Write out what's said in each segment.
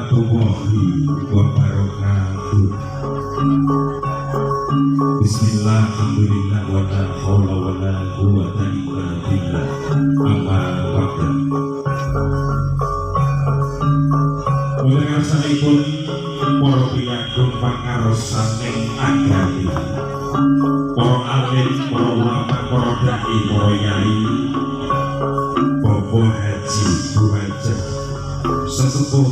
warahmatullahi wabarakatuh. Bismillah, alhamdulillah, wa la haula wa la quwwata illa billah. Amma ba'du. Mulai ngasanipun para piyambak pangarsaning agami, para alim, para ulama, para dai, para yai, Bapak Haji Buhajah sesepuh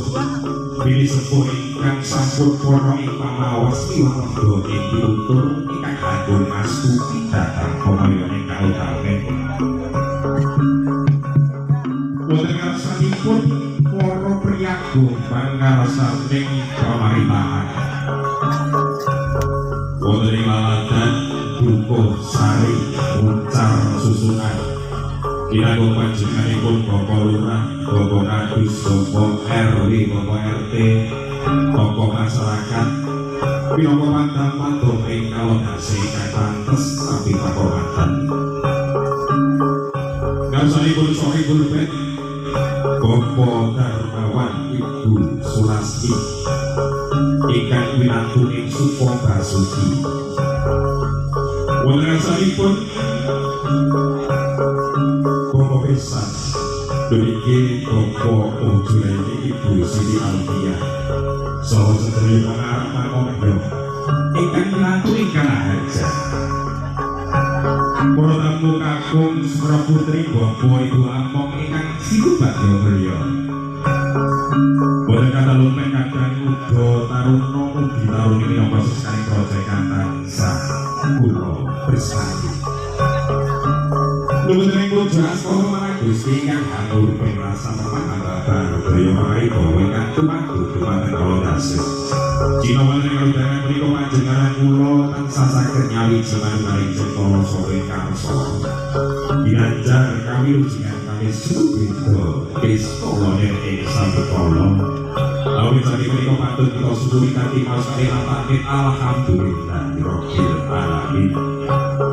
pilih sepuh ingkang sampun para ing pamawas piwangga ing piutur ingkang agung astuti dhateng pamayane kautamen. Wonten ngarsanipun para priyagung pangarsaning pamaritaan. Wonten ing laladan Dukuh Sari Muncar Susunan Kinanggo panjenenganipun Bapak Lurah, Bapak Kadus, Bapak RW, Bapak RT, tokoh masyarakat, pinangka pandang-pandang ing kalodase ingkang pantes tapi pakormatan. Ngarsanipun Sohibul Bait, Bapak Darmawan Ibu Sulasti, ingkang winantu ing Suko Basuki. Wonten ngarsanipun Bapak Pesan Duniki Bapak Ujulaini Ibu Siti Alfia saha sedherek pangarep pangombe ingkang minangka ingkang hajat. Para tamu kakung Semra Putri Bapak Ibu Among ingkang sinubagya mulya. Boten kata lumen kadang uga taruna ugi taruni minangka sesane proyekan tansah kula bersani. Lumening puja astana marang Gusti ingkang hatur pengrasa pemahaman daya maiko ingkang tumatu dumateng kalodase. Jinawane kalodhangan menika panjenengan kula tansah saged nyawijaken maring cetara saha karsa. Ginanjar kawilujengan kami subeda pistolane ing sampekala. Awit saking menika patut kita syukuri kanthi maosane ngatake alhamdulillahirabbil alamin.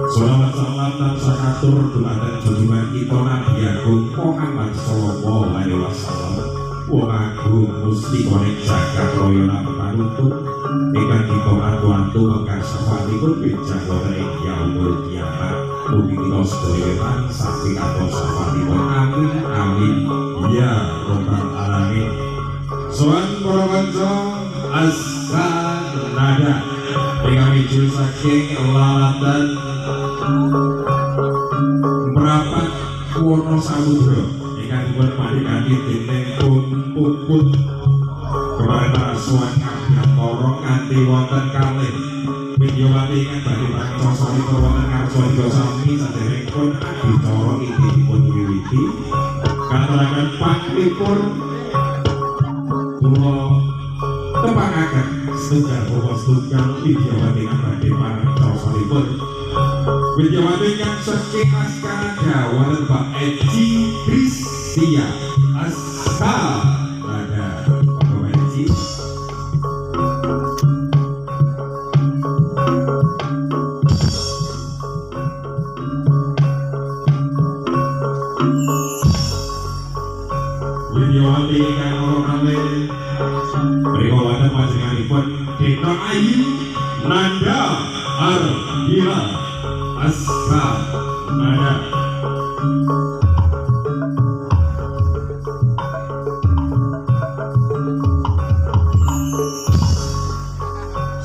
Shalawat salam tansah katur dumateng junjungan kita Nabi Agung Muhammad sallallahu alaihi wasallam. Wong agung mustika ning jagat raya lan panuntun ingkang kita atu-atu wekar sawanipun bijak wonten ing yaumul kiamat. Mugi kita sedaya tansah pitados sawanipun. Amin amin ya rabbal alamin. Sowan para kanca askan nada ingkang mijul saking lalatan merapat Wono Samudra ingkang dipun paringake dening Pun kemarin para sowan kabyatara kanthi wonten kalih widyawati ingkang badhe pancosonipun wonten karsa tiga sami sadèrèngipun adicara inggih dipun wiwiti katuraken pangipun kula tepangaken setunggal bapak setunggal widyawati ingkang badhe pancosonipun. Widyawati yang saking Askarada wonten Mbak Eci Kristia Askarada. Mbak Eci. Widyawati ingkang ora malih mriku wonten panjenenganipun Deka Ayu Nanda Ardila Askarada.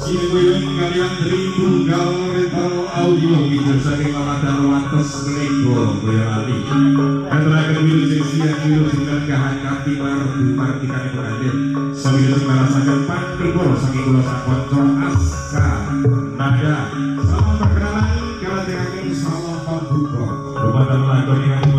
Sinuwun kalian Tritunggal Rental Audio Video saking Lamadan Wates Lego Boyolali. Katuraken wilujeng siang wilujeng kahan Kaptimar Martikane Hadir. Sawilujeng marasaken pantipur saking kula sakonco Askarada. Salam perkenalan kalajengaken salam pambuka. Dumateng lakon ingkang